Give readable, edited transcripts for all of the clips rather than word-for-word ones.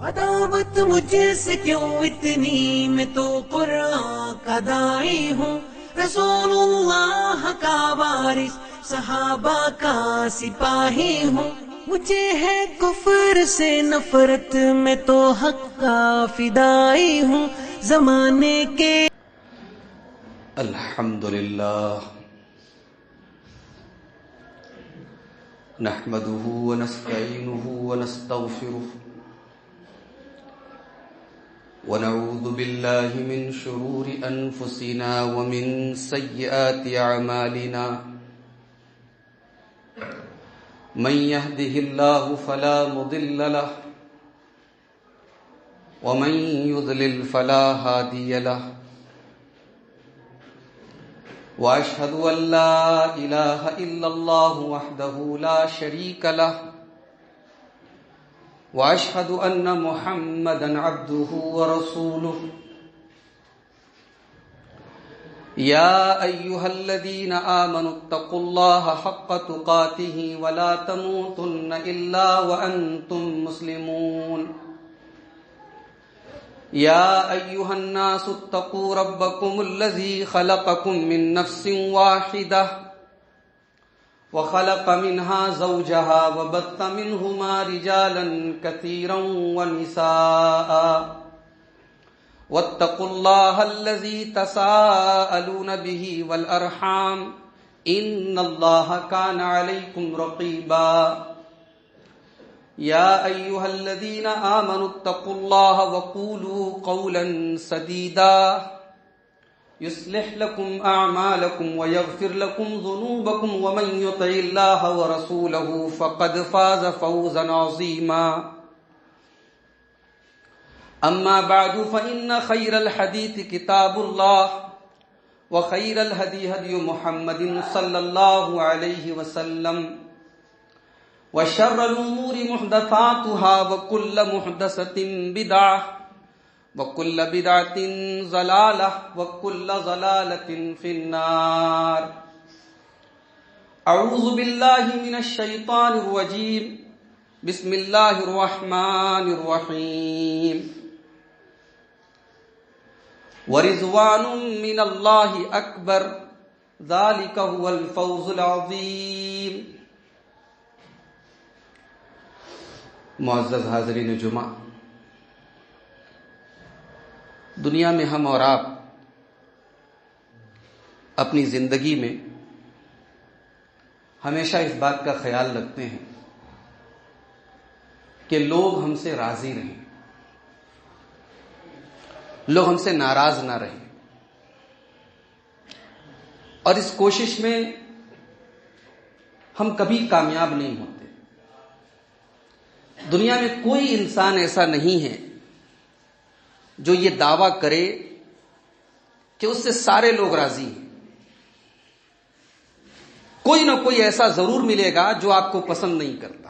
عداوت مجھ سے کیوں اتنی، میں تو قرآن کا داعی ہوں، رسول اللہ کا وارث، صحابہ کا سپاہی ہوں، مجھے ہے کفر سے نفرت، میں تو حق کا فدائی ہوں، زمانے کے الحمدللہ نحمده ونستعینه ونستغفره ونعوذ بالله من شرور أنفسنا ومن سيئات أعمالنا من يهده الله فلا مضل له ومن يضلل فلا هادي له وأشهد أن لا إله إلا الله وحده لا شريك له وأشهد أن محمدًا عبده ورسوله يا أيها الذين آمنوا اتقوا الله حق تقاته ولا تموتن إلا وأنتم مسلمون يا أيها الناس اتقوا ربكم الذي خلقكم من نفس واحدة وخلق منها زوجها وبث منهما رجالا كثيرا ونساء واتقوا الله الذي تساءلون به والأرحام إن الله كان عليكم رقيبا يا أيها الذين آمنوا اتقوا الله وقولوا قولا سديدا يصلح لكم أعمالكم ويغفر لكم ذنوبكم ومن يطع الله ورسوله فقد فاز فوزا عظيما أما بعد فإن خير الحديث كتاب الله وخير الهدي هدي محمد صلى الله عليه وسلم وشر الأمور محدثاتها وكل محدثة بدعة وكل بدعة ضلالة وكل ضلالة في النار أعوذ بالله من الشيطان الرجيم بسم الله الرحمن الرحيم ورضوان من الله أكبر ذلك هو الفوز العظيم معزز حاضرین جمعہ، دنیا میں ہم اور آپ اپنی زندگی میں ہمیشہ اس بات کا خیال رکھتے ہیں کہ لوگ ہم سے راضی رہیں، لوگ ہم سے ناراض نہ رہیں، اور اس کوشش میں ہم کبھی کامیاب نہیں ہوتے۔ دنیا میں کوئی انسان ایسا نہیں ہے جو یہ دعویٰ کرے کہ اس سے سارے لوگ راضی ہیں۔ کوئی نہ کوئی ایسا ضرور ملے گا جو آپ کو پسند نہیں کرتا،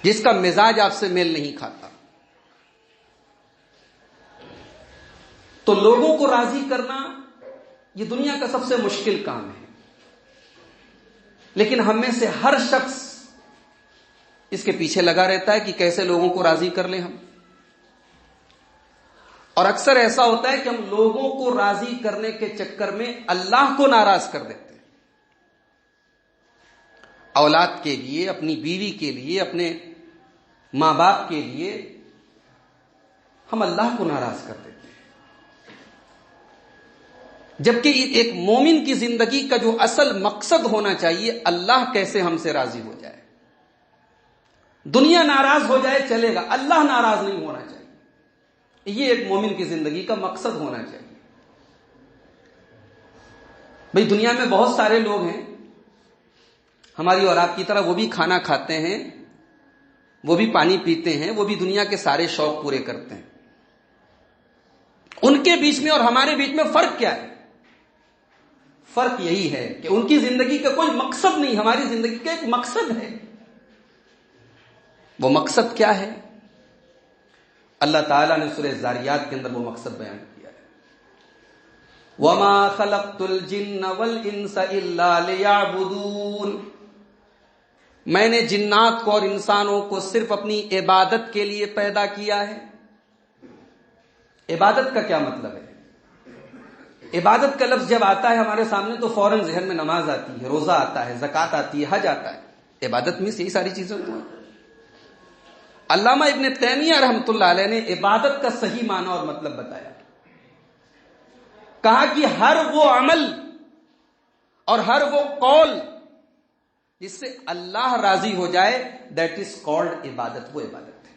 جس کا مزاج آپ سے میل نہیں کھاتا۔ تو لوگوں کو راضی کرنا یہ دنیا کا سب سے مشکل کام ہے، لیکن ہم میں سے ہر شخص اس کے پیچھے لگا رہتا ہے کہ کیسے لوگوں کو راضی کر لیں ہم۔ اور اکثر ایسا ہوتا ہے کہ ہم لوگوں کو راضی کرنے کے چکر میں اللہ کو ناراض کر دیتے ہیں۔ اولاد کے لیے، اپنی بیوی کے لیے، اپنے ماں باپ کے لیے ہم اللہ کو ناراض کر دیتے ہیں، جبکہ ایک مومن کی زندگی کا جو اصل مقصد ہونا چاہیے، اللہ کیسے ہم سے راضی ہو جائے۔ دنیا ناراض ہو جائے چلے گا، اللہ ناراض نہیں ہونا چاہیے۔ یہ ایک مومن کی زندگی کا مقصد ہونا چاہیے۔ بھئی دنیا میں بہت سارے لوگ ہیں ہماری اور آپ کی طرح، وہ بھی کھانا کھاتے ہیں، وہ بھی پانی پیتے ہیں، وہ بھی دنیا کے سارے شوق پورے کرتے ہیں۔ ان کے بیچ میں اور ہمارے بیچ میں فرق کیا ہے؟ فرق یہی ہے کہ ان کی زندگی کا کوئی مقصد نہیں، ہماری زندگی کا ایک مقصد ہے۔ وہ مقصد کیا ہے؟ اللہ تعالیٰ نے سورہ زاریات کے اندر وہ مقصد بیان کیا ہے۔ وَمَا خَلَقْتُ الْجِنَّ وَالْإِنسَ إِلَّا لِيَعْبُدُونَ، میں نے جنات کو اور انسانوں کو صرف اپنی عبادت کے لیے پیدا کیا ہے۔ عبادت کا کیا مطلب ہے؟ عبادت کا لفظ جب آتا ہے ہمارے سامنے تو فوراً ذہن میں نماز آتی ہے، روزہ آتا ہے، زکوٰۃ آتی ہے، حج آتا ہے۔ عبادت میں یہی ساری چیزیں تو ہیں۔ علامہ ابن تیمیہ رحمۃ اللہ علیہ نے عبادت کا صحیح معنی اور مطلب بتایا، کہا کہ ہر وہ عمل اور ہر وہ قول جس سے اللہ راضی ہو جائے، دیٹ از کالڈ عبادت، وہ عبادت ہے۔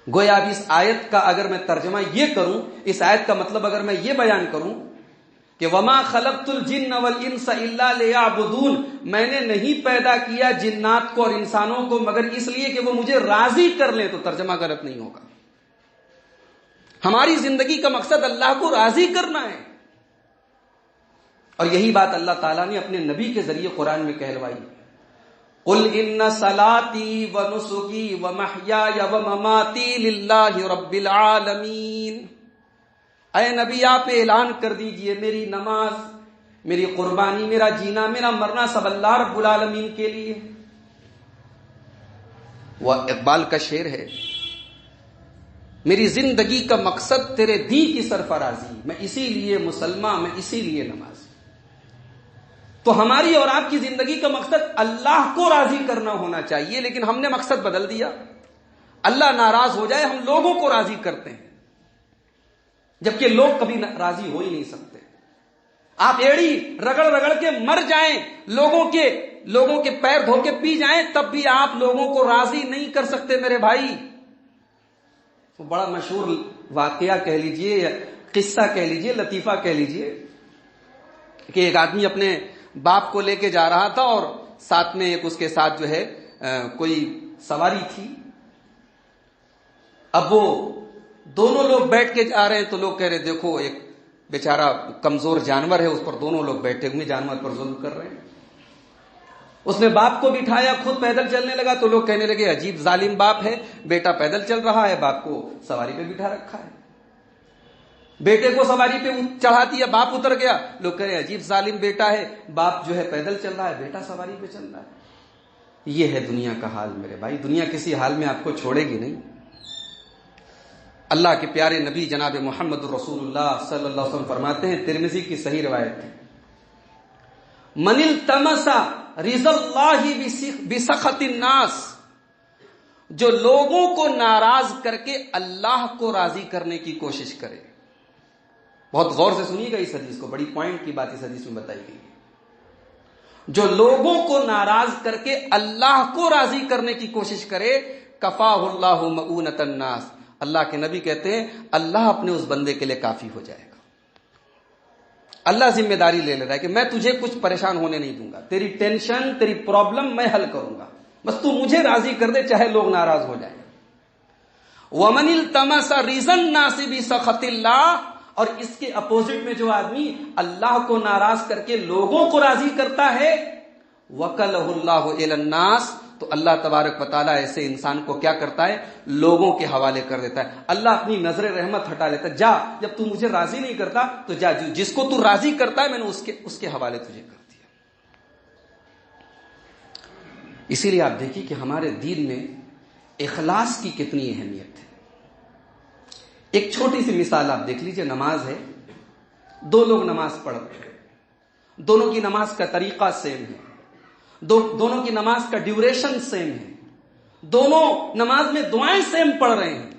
گویا اب اس آیت کا اگر میں ترجمہ یہ کروں، اس آیت کا مطلب اگر میں یہ بیان کروں کہ وما خلقت الجن والانس الا لیعبدون، میں نے نہیں پیدا کیا جنات کو اور انسانوں کو مگر اس لیے کہ وہ مجھے راضی کر لیں، تو ترجمہ غلط نہیں ہوگا۔ ہماری زندگی کا مقصد اللہ کو راضی کرنا ہے، اور یہی بات اللہ تعالیٰ نے اپنے نبی کے ذریعے قرآن میں کہلوائی۔ قل ان صلاتی ونسکی ومحیای ومماتی للہ رب العالمین، اے نبی آپ اعلان کر دیجئے میری نماز، میری قربانی، میرا جینا، میرا مرنا سب اللہ رب العالمین کے لیے۔ وہ اقبال کا شعر ہے، میری زندگی کا مقصد تیرے دین کی سرفرازی، میں اسی لیے مسلمان، میں اسی لیے نماز۔ تو ہماری اور آپ کی زندگی کا مقصد اللہ کو راضی کرنا ہونا چاہیے، لیکن ہم نے مقصد بدل دیا۔ اللہ ناراض ہو جائے ہم لوگوں کو راضی کرتے ہیں، جبکہ لوگ کبھی راضی ہو ہی نہیں سکتے۔ آپ ایڑی رگڑ رگڑ کے مر جائیں، لوگوں کے پیر دھو کے پی جائیں، تب بھی آپ لوگوں کو راضی نہیں کر سکتے میرے بھائی۔ وہ بڑا مشہور واقعہ کہہ لیجئے یا قصہ کہہ لیجئے، لطیفہ کہہ لیجئے، کہ ایک آدمی اپنے باپ کو لے کے جا رہا تھا اور ساتھ میں ایک اس کے ساتھ جو ہے کوئی سواری تھی۔ اب وہ دونوں لوگ بیٹھ کے جا رہے ہیں تو لوگ کہہ رہے دیکھو ایک بیچارہ کمزور جانور ہے، اس پر دونوں لوگ بیٹھے ہوئے جانور پر ظلم کر رہے ہیں۔ اس نے باپ کو بٹھایا، خود پیدل چلنے لگا تو لوگ کہنے لگے عجیب ظالم باپ ہے، بیٹا پیدل چل رہا ہے، باپ کو سواری پہ بٹھا رکھا ہے۔ بیٹے کو سواری پہ چڑھا دیا، باپ اتر گیا، لوگ کہہ رہے ہیں عجیب ظالم بیٹا ہے، باپ جو ہے پیدل چل رہا ہے، بیٹا سواری پہ چل رہا ہے۔ یہ ہے دنیا کا حال میرے بھائی، دنیا کسی حال میں آپ کو چھوڑے گی نہیں۔ اللہ کے پیارے نبی جناب محمد رسول اللہ صلی اللہ علیہ وسلم فرماتے ہیں، ترمذی کی صحیح روایت ہے، من التمس رضا اللہ بسخط الناس، جو لوگوں کو ناراض کر کے اللہ کو راضی کرنے کی کوشش کرے۔ بہت غور سے سنیے گا اس حدیث کو، بڑی پوائنٹ کی بات اس حدیث میں بتائی گئی ہے۔ جو لوگوں کو ناراض کر کے اللہ کو راضی کرنے کی کوشش کرے، کفاہ اللہ مؤونۃ الناس، اللہ کے نبی کہتے ہیں اللہ اپنے اس بندے کے لیے کافی ہو جائے گا۔ اللہ ذمہ داری لے رہا ہے کہ میں تجھے کچھ پریشان ہونے نہیں دوں گا، تیری ٹینشن، تیری پرابلم میں حل کروں گا، بس تو مجھے راضی کر دے چاہے لوگ ناراض ہو جائیں۔ ومن التمس رضا الناس بسخط اللہ، اور اس کے اپوزٹ میں جو آدمی اللہ کو ناراض کر کے لوگوں کو راضی کرتا ہے، وکلہ اللہ الی الناس، تو اللہ تبارک و تعالیٰ ایسے انسان کو کیا کرتا ہے، لوگوں کے حوالے کر دیتا ہے۔ اللہ اپنی نظر رحمت ہٹا لیتا ہے، جا جب تو مجھے راضی نہیں کرتا تو جا، جس کو تو راضی کرتا ہے میں نے اس کے حوالے تجھے کر دیا۔ اسی لیے آپ دیکھیے کہ ہمارے دین میں اخلاص کی کتنی اہمیت ہے۔ ایک چھوٹی سی مثال آپ دیکھ لیجئے، نماز ہے، دو لوگ نماز پڑھ رہے ہیں، دونوں کی نماز کا طریقہ سیم ہے، دونوں کی نماز کا ڈیوریشن سیم ہے، دونوں نماز میں دعائیں سیم پڑھ رہے ہیں،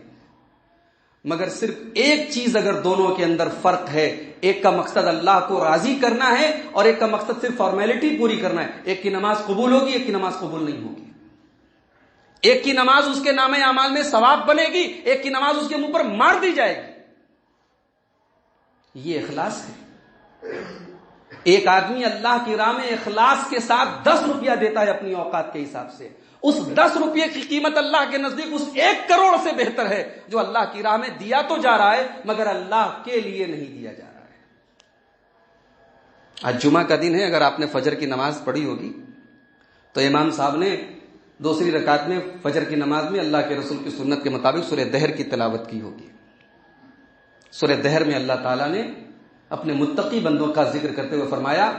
مگر صرف ایک چیز اگر دونوں کے اندر فرق ہے، ایک کا مقصد اللہ کو راضی کرنا ہے اور ایک کا مقصد صرف فارمیلٹی پوری کرنا ہے، ایک کی نماز قبول ہوگی، ایک کی نماز قبول نہیں ہوگی، ایک کی نماز اس کے نامہ اعمال میں ثواب بنے گی، ایک کی نماز اس کے منہ پر مار دی جائے گی۔ یہ اخلاص ہے۔ ایک آدمی اللہ کی راہ میں اخلاص کے ساتھ 10 روپیہ دیتا ہے اپنی اوقات کے حساب سے، اس 10 روپے کی قیمت اللہ کے نزدیک اس 1 کروڑ سے بہتر ہے جو اللہ کی راہ میں دیا تو جا رہا ہے مگر اللہ کے لیے نہیں دیا جا رہا ہے۔ آج جمعہ کا دن ہے، اگر آپ نے فجر کی نماز پڑھی ہوگی تو امام صاحب نے دوسری رکعت میں فجر کی نماز میں اللہ کے رسول کی سنت کے مطابق سورہ دہر کی تلاوت کی ہوگی۔ سورہ دہر میں اللہ تعالیٰ نے اپنے متقی بندوں کا ذکر کرتے ہوئے فرمایا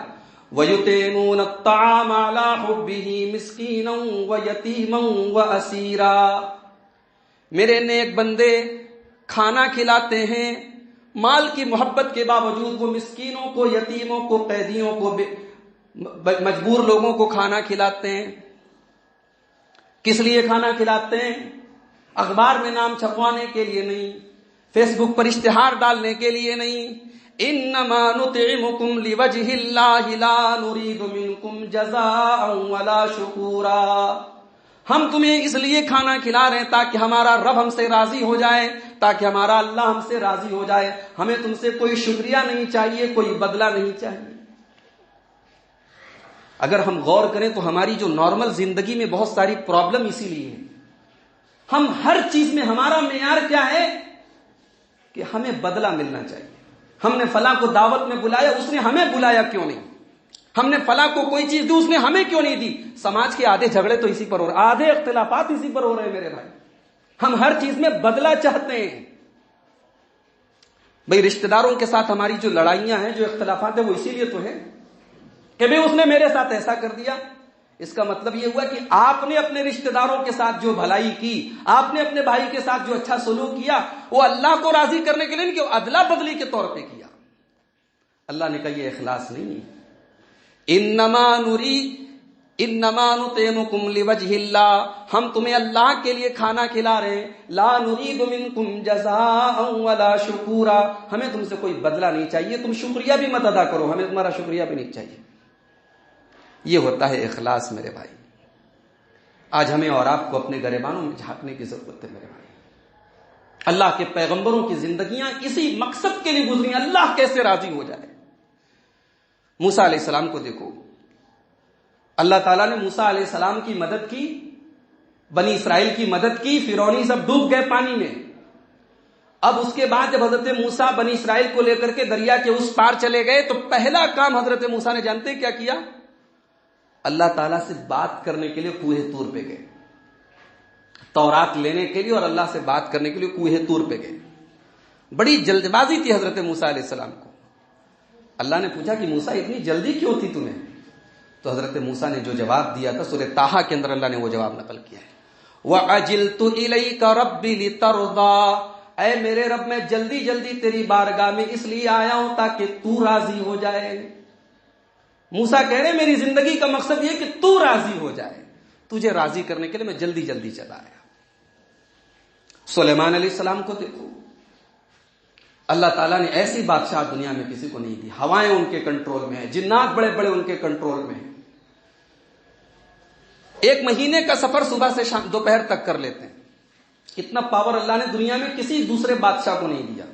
وَيُطْعِمُونَ الطَّعَامَ عَلَى حُبِّهِ مِسْكِينًا وَيَتِيمًا وَأَسِيرًا. میرے نیک بندے کھانا کھلاتے ہیں مال کی محبت کے باوجود. وہ مسکینوں کو، یتیموں کو، قیدیوں کو، مجبور لوگوں کو کھانا کھلاتے ہیں. کس لیے کھانا کھلاتے ہیں؟ اخبار میں نام چھپوانے کے لیے نہیں، فیس بک پر اشتہار ڈالنے کے لیے نہیں. انما نطعمکم لوجہ اللہ لا نرید منکم جزاء ولا شکورا. ہم تمہیں اس لیے کھانا کھلا رہے ہیں تاکہ ہمارا رب ہم سے راضی ہو جائے، تاکہ ہمارا اللہ ہم سے راضی ہو جائے. ہمیں تم سے کوئی شکریہ نہیں چاہیے، کوئی بدلہ نہیں چاہیے. اگر ہم غور کریں تو ہماری جو نارمل زندگی میں بہت ساری پرابلم اسی لیے ہے. ہم ہر چیز میں ہمارا معیار کیا ہے کہ ہمیں بدلہ ملنا چاہیے. ہم نے فلاں کو دعوت میں بلایا، اس نے ہمیں بلایا کیوں نہیں؟ ہم نے فلاں کو کوئی چیز دی، اس نے ہمیں کیوں نہیں دی؟ سماج کے آدھے جھگڑے تو اسی پر ہو رہے ہیں، آدھے اختلافات اسی پر ہو رہے ہیں میرے بھائی. ہم ہر چیز میں بدلہ چاہتے ہیں. بھئی رشتہ داروں کے ساتھ ہماری جو لڑائیاں ہیں، جو اختلافات ہیں، وہ اسی لیے تو ہے کہ بھئی اس نے میرے ساتھ ایسا کر دیا. اس کا مطلب یہ ہوا کہ آپ نے اپنے رشتہ داروں کے ساتھ جو بھلائی کی، آپ نے اپنے بھائی کے ساتھ جو اچھا سلوک کیا، وہ اللہ کو راضی کرنے کے لیے نہیں کہ ادلا بدلی کے طور پہ کیا. اللہ نے کہا یہ اخلاص نہیں ہے. انما نطعمکم لوجہ اللہ، ہم تمہیں اللہ کے لیے کھانا کھلا رہے ہیں. لا نرید منکم جزاء ولا شکورا، ہمیں تم سے کوئی بدلہ نہیں چاہیے، تم شکریہ بھی مت ادا کرو، ہمیں تمہارا شکریہ بھی نہیں چاہیے. یہ ہوتا ہے اخلاص میرے بھائی. آج ہمیں اور آپ کو اپنے گریبانوں میں جھانکنے کی ضرورت ہے میرے بھائی. اللہ کے پیغمبروں کی زندگیاں اسی مقصد کے لیے گزری، اللہ کیسے راضی ہو جائے. موسیٰ علیہ السلام کو دیکھو، اللہ تعالیٰ نے موسیٰ علیہ السلام کی مدد کی، بنی اسرائیل کی مدد کی، فرعونی سب ڈوب گئے پانی میں. اب اس کے بعد جب حضرت موسیٰ بنی اسرائیل کو لے کر کے دریا کے اس پار چلے گئے تو پہلا کام حضرت موسیٰ نے جانتے کیا کیا؟ اللہ تعالیٰ سے بات کرنے کے لیے کوہ طور پہ گئے. تورات لینے کے لیے اور اللہ سے بات کرنے کے لیے کوہ طور پہ گئے. بڑی جلد بازی تھی حضرت موسیٰ علیہ السلام کو. اللہ نے پوچھا کہ موسیٰ اتنی جلدی کیوں تھی تمہیں؟ تو حضرت موسیٰ نے جو جواب دیا تھا سورہ طٰہٰ کے اندر اللہ نے وہ جواب نقل کیا ہے. وَعَجِلْتُ إِلَيْكَ رَبِّ لِتَرْضَىٰ، اے میرے رب میں جلدی جلدی تیری بارگاہ میں اس لیے آیا ہوں تاکہ تو راضی ہو جائے. موسیٰ کہہ رہے میری زندگی کا مقصد یہ کہ تو راضی ہو جائے، تجھے راضی کرنے کے لیے میں جلدی جلدی چلا آیا. سلیمان علیہ السلام کو دیکھو، اللہ تعالیٰ نے ایسی بادشاہ دنیا میں کسی کو نہیں دی. ہوائیں ان کے کنٹرول میں ہیں، جنات بڑے بڑے ان کے کنٹرول میں ہیں. 1 مہینے کا سفر صبح سے شام دوپہر تک کر لیتے ہیں. اتنا پاور اللہ نے دنیا میں کسی دوسرے بادشاہ کو نہیں دیا.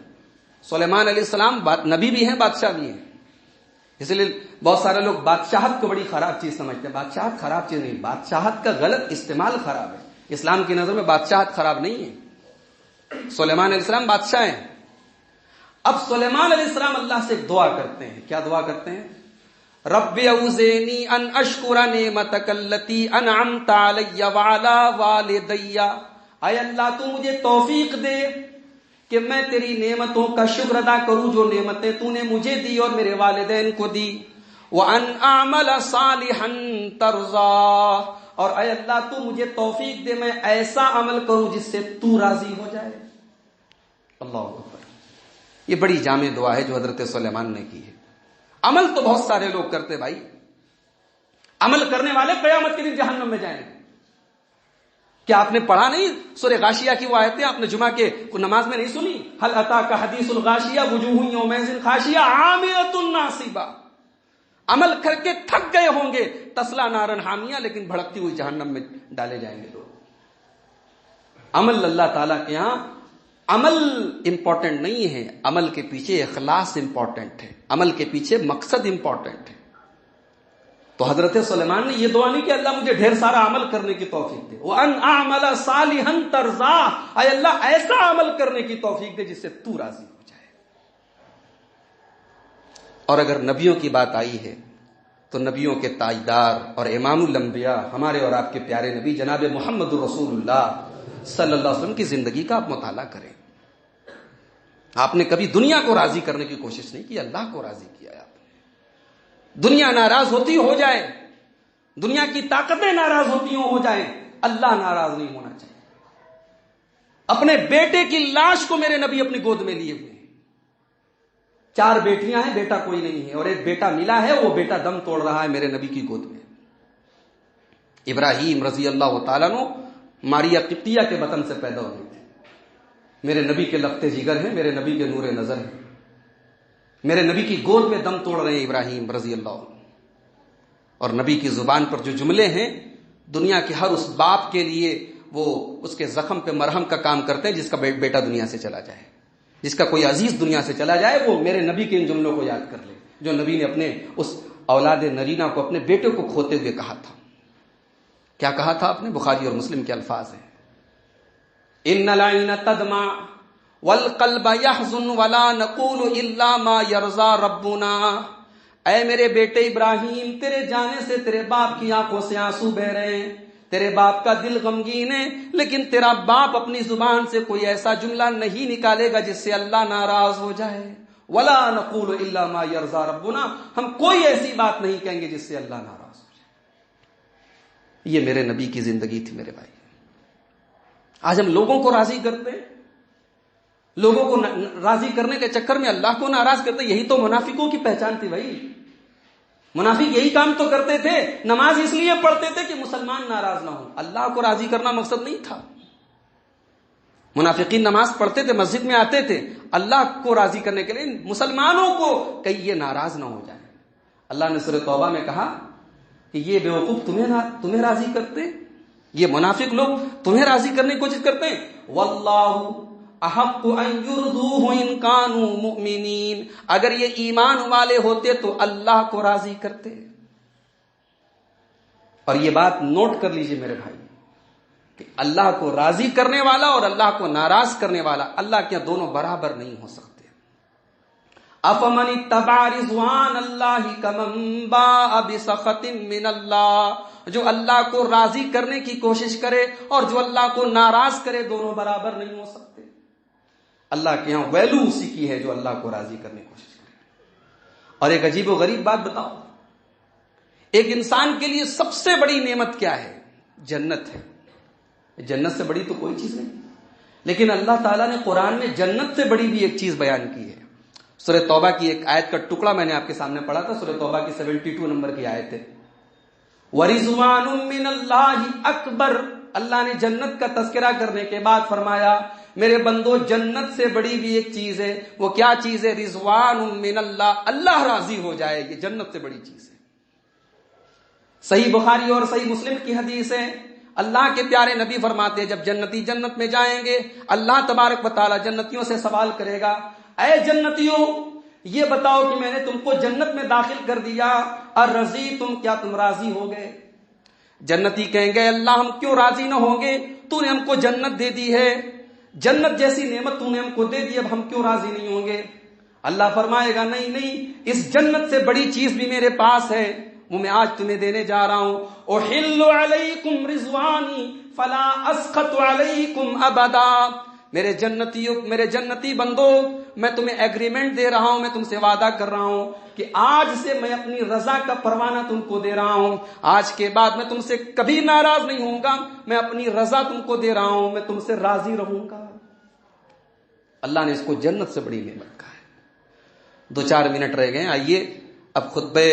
سلیمان علیہ السلام نبی بھی ہیں، بادشاہ بھی ہیں. اس لیے بہت سارے لوگ بادشاہت کو بڑی خراب چیز سمجھتے ہیں. بادشاہت خراب چیز نہیں، بادشاہت کا غلط استعمال خراب ہے. اسلام کی نظر میں بادشاہت خراب نہیں ہے. سلیمان علیہ السلام بادشاہ ہیں. اب سلیمان علیہ السلام اللہ سے دعا کرتے ہیں. کیا دعا کرتے ہیں؟ رب اوزینی ان اشکر نعمتک التی انعمت علی وعلی والدی، اے اللہ تو مجھے توفیق دے کہ میں تیری نعمتوں کا شکر ادا کروں جو نعمتیں تو نے مجھے دی اور میرے والدین کو دی. وَأَنْ أَعْمَلَ صَالِحًا تَرْضَىٰ، اور اے اللہ تو مجھے توفیق دے میں ایسا عمل کروں جس سے تو راضی ہو جائے. اللہ اکبر. یہ بڑی جامع دعا ہے جو حضرت سلیمان نے کی ہے. عمل تو بہت سارے لوگ کرتے بھائی، عمل کرنے والے قیامت کے دن جہنم میں جائیں گے. کیا آپ نے پڑھا نہیں سورہ غاشیہ کی وہ آیتیں؟ آپ نے جمعہ کے نماز میں نہیں سنی؟ هل اتاک حدیث الغاشیہ وجوہ یومئذ خاشعہ عاملۃ ناصبہ. عمل کر کے تھک گئے ہوں گے، تصلا نارن حامیہ، لیکن بھڑکتی ہوئی جہنم میں ڈالے جائیں گے لوگ. عمل اللہ تعالیٰ کے ہاں عمل امپورٹنٹ نہیں ہے، عمل کے پیچھے اخلاص امپورٹنٹ ہے، عمل کے پیچھے مقصد امپورٹنٹ ہے. تو حضرت سلیمان نے یہ دعا نہیں کہ اللہ مجھے ڈھیر سارا عمل کرنے کی توفیق دے. وَأَنْ أَعْمَلَ صَالِحًا تَرْضَىٰ، اے اللہ ایسا عمل کرنے کی توفیق دے جس سے تو راضی ہو جائے. اور اگر نبیوں کی بات آئی ہے تو نبیوں کے تاجدار اور امام الانبیاء ہمارے اور آپ کے پیارے نبی جناب محمد رسول اللہ صلی اللہ علیہ وسلم کی زندگی کا آپ مطالعہ کریں. آپ نے کبھی دنیا کو راضی کرنے کی کوشش نہیں کی، اللہ کو راضی کیا ہے آپ نے. دنیا ناراض ہوتی ہو جائے، دنیا کی طاقتیں ناراض ہوتی ہو جائیں، اللہ ناراض نہیں ہونا چاہیے۔ اپنے بیٹے کی لاش کو میرے نبی اپنی گود میں لیے ہوئے ہیں۔ 4 بیٹیاں ہیں، بیٹا کوئی نہیں ہے، اور ایک بیٹا ملا ہے، وہ بیٹا دم توڑ رہا ہے میرے نبی کی گود میں۔ ابراہیم رضی اللہ تعالیٰ عنہ ماریا قبطیہ کے وطن سے پیدا ہوئے تھے، میرے نبی کے لختے جگر ہیں، میرے نبی کے نور نظر ہیں، میرے نبی کی گود میں دم توڑ رہے ہیں ابراہیم رضی اللہ عنہ۔ اور نبی کی زبان پر جو جملے ہیں، دنیا کے ہر اس باپ کے لیے وہ اس کے زخم پہ مرہم کا کام کرتے ہیں جس کا بیٹا دنیا سے چلا جائے، جس کا کوئی عزیز دنیا سے چلا جائے، وہ میرے نبی کے ان جملوں کو یاد کر لے جو نبی نے اپنے اس اولاد نرینہ کو، اپنے بیٹے کو کھوتے ہوئے کہا تھا۔ کیا کہا تھا آپ نے؟ بخاری اور مسلم کے الفاظ ہیں، ان العین تدمع والقلب يحزن ولا نقول الا ما يرضى ربنا۔ اے میرے بیٹے ابراہیم، تیرے جانے سے تیرے باپ کی آنکھوں سے آنسو بہ رہے ہیں، تیرے باپ کا دل غمگین ہے، لیکن تیرا باپ اپنی زبان سے کوئی ایسا جملہ نہیں نکالے گا جس سے اللہ ناراض ہو جائے۔ ولا نقول الا ما يرضى ربنا، ہم کوئی ایسی بات نہیں کہیں گے جس سے اللہ ناراض ہو جائے۔ یہ میرے نبی کی زندگی تھی میرے بھائی۔ آج ہم لوگوں کو راضی کرتے ہیں، لوگوں کو راضی کرنے کے چکر میں اللہ کو ناراض کرتے ہیں۔ یہی تو منافقوں کی پہچان تھی بھائی۔ منافق یہی کام تو کرتے تھے، نماز اس لیے پڑھتے تھے کہ مسلمان ناراض نہ ہوں، اللہ کو راضی کرنا مقصد نہیں تھا۔ منافقین نماز پڑھتے تھے، مسجد میں آتے تھے اللہ کو راضی کرنے کے لیے، مسلمانوں کو کہیں یہ ناراض نہ ہو جائے۔ اللہ نے سورہ توبہ میں کہا کہ یہ بیوقوف تمہیں راضی کرتے، یہ منافق لوگ تمہیں راضی کرنے کی کوشش کرتے ہیں۔ واللہ احق ان یرضوہ ان کانوا مؤمنین، اگر یہ ایمان والے ہوتے تو اللہ کو راضی کرتے۔ اور یہ بات نوٹ کر لیجئے میرے بھائی کہ اللہ کو راضی کرنے والا اور اللہ کو ناراض کرنے والا اللہ کے دونوں برابر نہیں ہو سکتے۔ افمن اتبع رضوان اللہ کمن باء بسخط من اللہ، جو اللہ کو راضی کرنے کی کوشش کرے اور جو اللہ کو ناراض کرے، دونوں برابر نہیں ہو سکتے۔ اللہ کے ہاں ویلو اسی کی ہے جو اللہ کو راضی کرنے کی کوشش کرے۔ اور ایک عجیب و غریب بات بتاؤ، ایک انسان کے لیے سب سے بڑی نعمت کیا ہے؟ جنت ہے۔ جنت سے بڑی تو کوئی چیز نہیں، لیکن اللہ تعالیٰ نے قرآن میں جنت سے بڑی بھی ایک چیز بیان کی ہے۔ سورہ توبہ کی ایک آیت کا ٹکڑا میں نے آپ کے سامنے پڑھا تھا، سورہ توبہ کی 72 نمبر کی آیت ہے۔ وَرِضْوَانٌ مِّنَ اللَّهِ أَكْبَرُ، اللہ نے جنت کا تذکرہ کرنے کے بعد فرمایا میرے بندو جنت سے بڑی بھی ایک چیز ہے۔ وہ کیا چیز ہے؟ رضوان من اللہ، اللہ راضی ہو جائے، یہ جنت سے بڑی چیز ہے۔ صحیح بخاری اور صحیح مسلم کی حدیث ہے، اللہ کے پیارے نبی فرماتے ہیں جب جنتی جنت میں جائیں گے، اللہ تبارک و تعالی جنتیوں سے سوال کرے گا، اے جنتیوں یہ بتاؤ کہ میں نے تم کو جنت میں داخل کر دیا، ارضیتم، کیا تم راضی ہو گئے؟ جنتی کہیں گے اللہ ہم کیوں راضی نہ ہوں گے، تو نے ہم کو جنت دے دی ہے، جنت جیسی نعمت تو نے ہم کو دے دی، اب ہم کیوں راضی نہیں ہوں گے؟ اللہ فرمائے گا نہیں نہیں، اس جنت سے بڑی چیز بھی میرے پاس ہے، وہ میں آج تمہیں دینے جا رہا ہوں۔ احل علیکم رضوانی فلا اسخط علیکم ابدا، میرے جنتی بندو میں تمہیں ایگریمنٹ دے رہا ہوں، میں تم سے وعدہ کر رہا ہوں کہ آج سے میں اپنی رضا کا پروانہ تم کو دے رہا ہوں، آج کے بعد میں تم سے کبھی ناراض نہیں ہوں گا، میں اپنی رضا تم کو دے رہا ہوں، میں تم سے راضی رہوں گا۔ اللہ نے اس کو جنت سے بڑی نعمت کہا ہے۔ 2-4 منٹ رہ گئے، آئیے اب خطبہ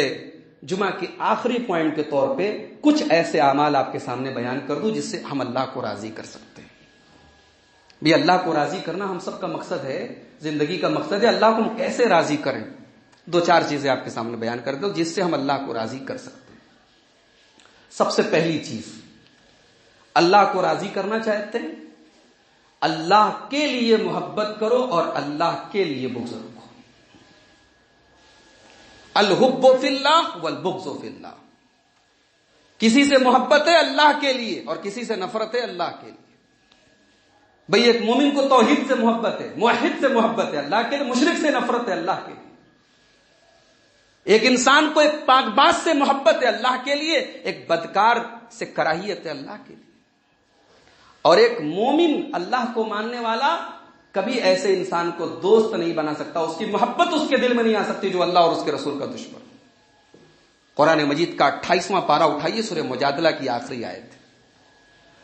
جمعہ کے آخری پوائنٹ کے طور پہ کچھ ایسے اعمال آپ کے سامنے بیان کر دوں جس سے ہم اللہ کو راضی کر سکتے ہیں۔ بھی اللہ کو راضی کرنا ہم سب کا مقصد ہے، زندگی کا مقصد ہے، اللہ کو ہم کیسے راضی کریں؟ 2-4 چیزیں آپ کے سامنے بیان کر دو جس سے ہم اللہ کو راضی کر سکتے ہیں۔ سب سے پہلی چیز، اللہ کو راضی کرنا چاہتے ہیں، اللہ کے لیے محبت کرو اور اللہ کے لیے بغض رکھو۔ الحب فی اللہ والبغض فی اللہ، کسی سے محبت ہے اللہ کے لیے اور کسی سے نفرت ہے اللہ کے لیے۔ بھئی ایک مومن کو توحید سے محبت ہے، موحد سے محبت ہے اللہ کے لیے، مشرک سے نفرت ہے اللہ کے لیے۔ ایک انسان کو ایک پاک باز سے محبت ہے اللہ کے لیے، ایک بدکار سے کراہیت ہے اللہ کے لیے۔ اور ایک مومن اللہ کو ماننے والا کبھی ایسے انسان کو دوست نہیں بنا سکتا، اس کی محبت اس کے دل میں نہیں آ سکتی جو اللہ اور اس کے رسول کا دشمن۔ قرآن مجید کا 28واں پارہ اٹھائیے، سورہ مجادلہ کی آخری آیت،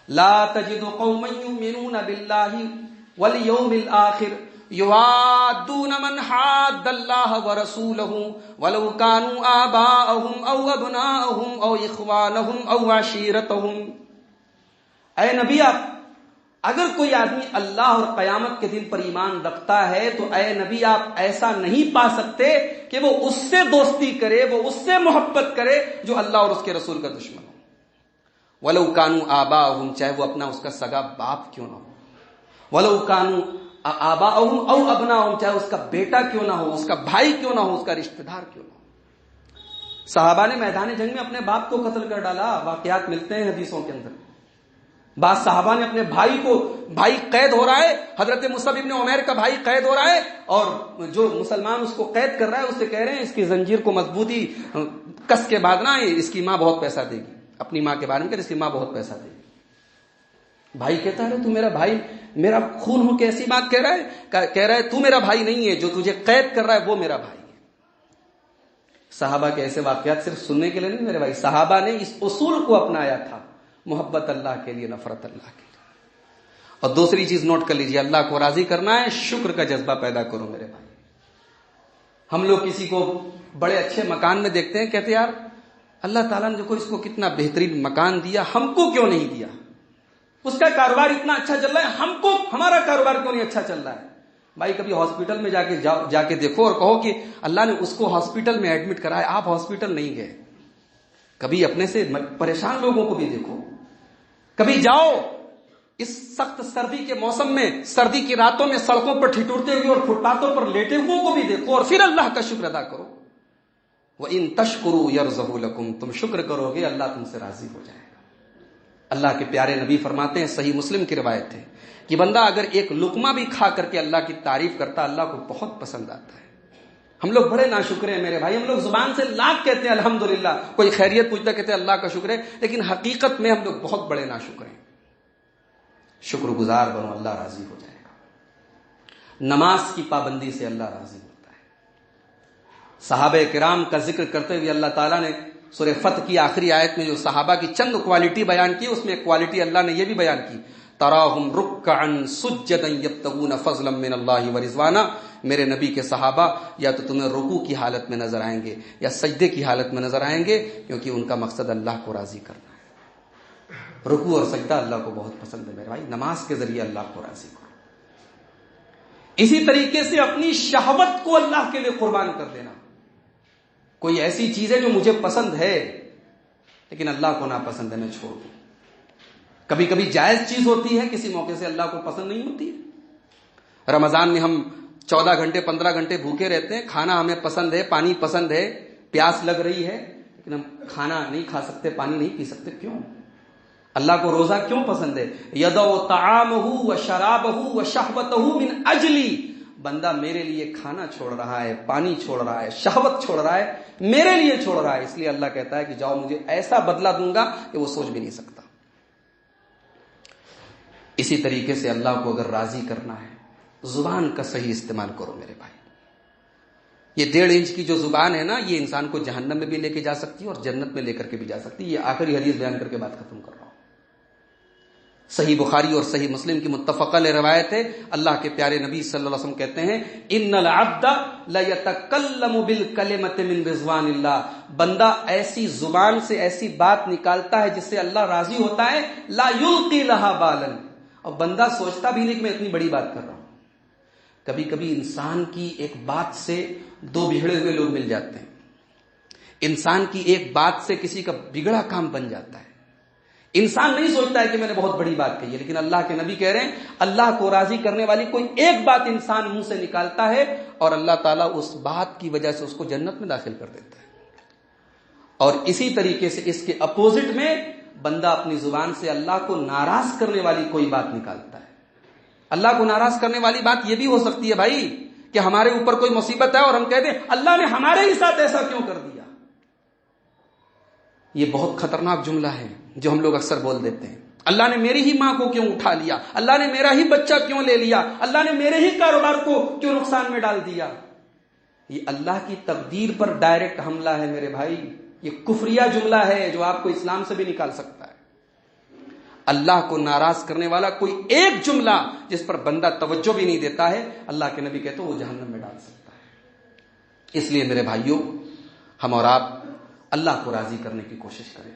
لا تجد قوما یؤمنون باللہ والیوم الآخر یوادون من حاد اللہ ورسولہ ولو کانوا آباءہم او ابناءہم او اخوانہم او عشیرتہم۔ اے نبی، آپ اگر کوئی آدمی اللہ اور قیامت کے دن پر ایمان رکھتا ہے تو اے نبی آپ ایسا نہیں پا سکتے کہ وہ اس سے دوستی کرے، وہ اس سے محبت کرے جو اللہ اور اس کے رسول کا دشمن ہو۔ وَلَوْ كَانُوا آبَاءَهُمْ، چاہے وہ اپنا اس کا سگا باپ کیوں نہ ہو، وَلَوْ كَانُوا آبَاءَهُمْ أَوْ أَبْنَاءَهُمْ، چاہے اس کا بیٹا کیوں نہ ہو، اس کا بھائی کیوں نہ ہو، اس کا رشتہ دار کیوں نہ ہو۔ صحابہ نے میدان جنگ میں اپنے باپ کو قتل کر ڈالا، واقعات ملتے ہیں حدیثوں کے اندر۔ بعض صحابہ نے اپنے بھائی قید ہو رہا ہے، حضرت مصعب ابن عمیر کا بھائی قید ہو رہا ہے، اور جو مسلمان اس کو قید کر رہا ہے اس سے کہہ رہے ہیں اس کی زنجیر کو مضبوطی کس کے باندھنا، اس کی ماں بہت پیسہ دے گی، اپنی ماں کے بارے میں کہ اس کی ماں بہت پیسہ دے گی۔ بھائی کہتا ہے تو میرا بھائی میرا خون ہو کے ایسی بات کہہ رہا ہے تو میرا بھائی نہیں ہے، جو تجھے قید کر رہا ہے وہ میرا بھائی ہے۔ صحابہ کے ایسے واقعات صرف سننے کے لیے نہیں میرے بھائی، صحابہ نے اس اصول کو اپنایا تھا، محبت اللہ کے لیے، نفرت اللہ کے لیے۔ اور دوسری چیز نوٹ کر لیجیے، اللہ کو راضی کرنا ہے، شکر کا جذبہ پیدا کرو میرے بھائی۔ ہم لوگ کسی کو بڑے اچھے مکان میں دیکھتے ہیں، کہتے ہیں یار اللہ تعالیٰ نے دیکھو اس کو کتنا بہترین مکان دیا، ہم کو کیوں نہیں دیا؟ اس کا کاروبار اتنا اچھا چل رہا ہے، ہمارا کاروبار کیوں نہیں اچھا چل رہا ہے؟ بھائی کبھی ہاسپٹل میں جا کے دیکھو اور کہو کہ اللہ نے اس کو ہاسپٹل میں ایڈمٹ کرا ہے، آپ ہاسپٹل نہیں گئے۔ کبھی اپنے سے پریشان لوگوں کو بھی دیکھو، کبھی جاؤ اس سخت سردی کے موسم میں، سردی کی راتوں میں سڑکوں پر ٹھٹورتے ہوئے اور فٹ پاتھوں پر لیٹے ہوئے کو بھی دیکھو، اور پھر اللہ کا شکر ادا کرو۔ وَإِن تَشْكُرُوا يَرْضَهُ لَكُمْ، تم شکر کرو گے اللہ تم سے راضی ہو جائے گا۔ اللہ کے پیارے نبی فرماتے ہیں، صحیح مسلم کی روایت ہے کہ بندہ اگر ایک لقمہ بھی کھا کر کے اللہ کی تعریف کرتا، اللہ کو بہت پسند آتا ہے۔ ہم لوگ بڑے ناشکرے ہیں میرے بھائی، ہم لوگ زبان سے لاکھ کہتے ہیں الحمدللہ، کوئی خیریت پوچھتا کہتے ہیں اللہ کا شکر ہے، لیکن حقیقت میں ہم لوگ بہت بڑے ناشکر ہیں۔ شکر گزار بنو، اللہ راضی ہو جائے گا۔ نماز کی پابندی سے اللہ راضی ہوتا ہے۔ صحابہ کرام کا ذکر کرتے ہوئے اللہ تعالیٰ نے سورہ فتح کی آخری آیت میں جو صحابہ کی چند کوالٹی بیان کی، اس میں ایک کوالٹی اللہ نے یہ بھی بیان کی، تراہم رکعا سجدا یبتغون فضلا من اللہ ورضوانا، میرے نبی کے صحابہ یا تو تمہیں رکوع کی حالت میں نظر آئیں گے یا سجدے کی حالت میں نظر آئیں گے، کیونکہ ان کا مقصد اللہ کو راضی کرنا ہے۔ رکوع اور سجدہ اللہ کو بہت پسند ہے میرے بھائی، نماز کے ذریعے اللہ کو راضی کرو۔ اسی طریقے سے اپنی شہوت کو اللہ کے لیے قربان کر دینا۔ کوئی ایسی چیز ہے جو مجھے پسند ہے لیکن اللہ کو ناپسند ہے، میں چھوڑ دوں۔ کبھی کبھی جائز چیز ہوتی ہے، کسی موقع سے اللہ کو پسند نہیں ہوتی ہے۔ رمضان میں ہم 14 گھنٹے 15 گھنٹے بھوکے رہتے ہیں، کھانا ہمیں پسند ہے، پانی پسند ہے، پیاس لگ رہی ہے، لیکن ہم کھانا نہیں کھا سکتے، پانی نہیں پی سکتے، کیوں؟ اللہ کو روزہ کیوں پسند ہے؟ یدع طعامہ وشرابہ وشہوتہ من اجلی، بندہ میرے لیے کھانا چھوڑ رہا ہے، پانی چھوڑ رہا ہے، شہوت چھوڑ رہا ہے، میرے لیے چھوڑ رہا ہے، اس لیے اللہ کہتا ہے کہ جاؤ مجھے ایسا بدلہ دوں گا کہ وہ سوچ بھی نہیں سکتا۔ اسی طریقے سے اللہ کو اگر راضی کرنا ہے، زبان کا صحیح استعمال کرو میرے بھائی۔ یہ 1.5 انچ کی جو زبان ہے نا، یہ انسان کو جہنم میں بھی لے کے جا سکتی ہے اور جنت میں لے کر کے بھی جا سکتی ہے۔ یہ آخری حدیث بیان کر کے بات ختم کر رہا ہوں۔ صحیح بخاری اور صحیح مسلم کی متفقہ علیہ روایت ہے، اللہ کے پیارے نبی صلی اللہ علیہ وسلم کہتے ہیں، ان العبد لیتکلم بالکلمۃ من رضوان اللہ، بندہ ایسی زبان سے ایسی بات نکالتا ہے جس سے اللہ راضی ہوتا ہے، لا یلقی لها بالا، اور بندہ سوچتا بھی نہیں کہ میں اتنی بڑی بات کر رہا ہوں۔ کبھی کبھی انسان کی ایک بات سے 2 بگڑے ہوئے لوگ مل جاتے ہیں، انسان کی ایک بات سے کسی کا بگڑا کام بن جاتا ہے۔ انسان نہیں سوچتا ہے کہ میں نے بہت بڑی بات کہی ہے، لیکن اللہ کے نبی کہہ رہے ہیں اللہ کو راضی کرنے والی کوئی ایک بات انسان منہ سے نکالتا ہے اور اللہ تعالیٰ اس بات کی وجہ سے اس کو جنت میں داخل کر دیتا ہے۔ اور اسی طریقے سے اس کے اپوزٹ میں بندہ اپنی زبان سے اللہ کو ناراض کرنے والی کوئی بات نکالتا ہے۔ اللہ کو ناراض کرنے والی بات یہ بھی ہو سکتی ہے بھائی کہ ہمارے اوپر کوئی مصیبت ہے اور ہم کہتے ہیں اللہ نے ہمارے ہی ساتھ ایسا کیوں کر دیا۔ یہ بہت خطرناک جملہ ہے جو ہم لوگ اکثر بول دیتے ہیں، اللہ نے میری ہی ماں کو کیوں اٹھا لیا، اللہ نے میرا ہی بچہ کیوں لے لیا، اللہ نے میرے ہی کاروبار کو کیوں نقصان میں ڈال دیا۔ یہ اللہ کی تقدیر پر ڈائریکٹ حملہ ہے میرے بھائی۔ یہ کفریہ جملہ ہے جو آپ کو اسلام سے بھی نکال سکتا ہے۔ اللہ کو ناراض کرنے والا کوئی ایک جملہ جس پر بندہ توجہ بھی نہیں دیتا ہے، اللہ کے نبی کہتے ہیں وہ جہنم میں ڈال سکتا ہے۔ اس لیے میرے بھائیوں، ہم اور آپ اللہ کو راضی کرنے کی کوشش کریں۔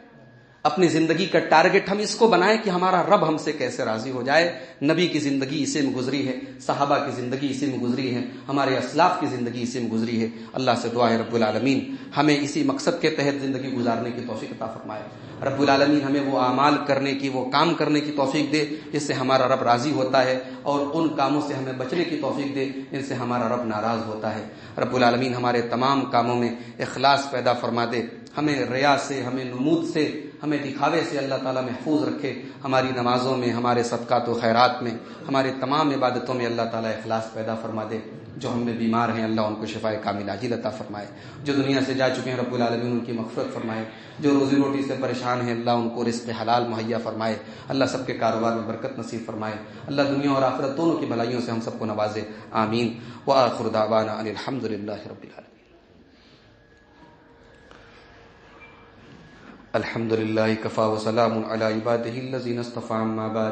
اپنی زندگی کا ٹارگٹ ہم اس کو بنائیں کہ ہمارا رب ہم سے کیسے راضی ہو جائے۔ نبی کی زندگی اسی میں گزری ہے، صحابہ کی زندگی اسی میں گزری ہے، ہمارے اسلاف کی زندگی اسی میں گزری ہے۔ اللہ سے دعا ہے رب العالمین ہمیں اسی مقصد کے تحت زندگی گزارنے کی توفیق عطا فرمائے۔ رب العالمین ہمیں وہ اعمال کرنے کی، وہ کام کرنے کی توفیق دے جس سے ہمارا رب راضی ہوتا ہے، اور ان کاموں سے ہمیں بچنے کی توفیق دے جن سے ہمارا رب ناراض ہوتا ہے۔ رب العالمین ہمارے تمام کاموں میں اخلاص پیدا فرما دے، ہمیں ریا سے، ہمیں نمود سے، ہمیں دکھاوے سے اللہ تعالیٰ محفوظ رکھے۔ ہماری نمازوں میں، ہمارے صدقات و خیرات میں، ہمارے تمام عبادتوں میں اللہ تعالیٰ اخلاص پیدا فرما دے۔ جو ہم میں بیمار ہیں اللہ ان کو شفائے کامل عاجل عطا فرمائے۔ جو دنیا سے جا چکے ہیں رب العالمین ان کی مغفرت فرمائے۔ جو روزی روٹی سے پریشان ہیں اللہ ان کو رزق حلال مہیا فرمائے۔ اللہ سب کے کاروبار میں برکت نصیب فرمائے۔ اللہ دنیا اور آخرت دونوں کی بھلائیوں سے ہم سب کو نوازے، آمین۔ وآخر دعوانا ان الحمد للہ رب العالمین۔ الحمد للہ کفا وسلام علی عبادہ الذین اصطفى، اما بعد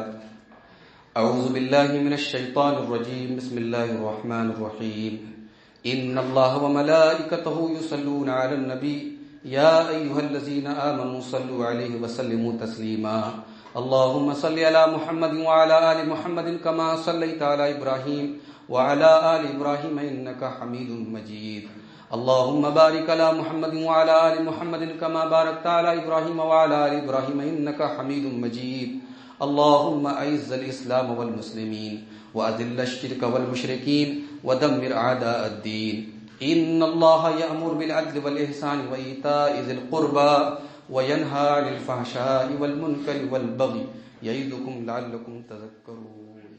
اعوذ باللہ من الشیطان الرجیم، بسم اللہ الرحمن الرحیم۔ ان اللہ وملائکتہ یصلون علی النبی یا ایھا الذین آمنوا صلوا علیہ وسلموا تسلیما۔ اللهم صل علی محمد وعلی آل محمد کما صلیت علی ابراہیم وعلی آل ابراہیم انک حمید مجید۔ اللهم بارك على محمد وعلى آل محمد كما باركت على إبراهيم وعلى آل إبراهيم إنك حميد مجيد۔ اللهم أعز الإسلام والمسلمين وأذل الشرك والمشركين ودمر أعداء الدين۔ إن الله يأمر بالعدل والإحسان وإيتاء ذي القربى وينهى عن الفحشاء والمنكر والبغي يعظكم لعلكم تذكرون۔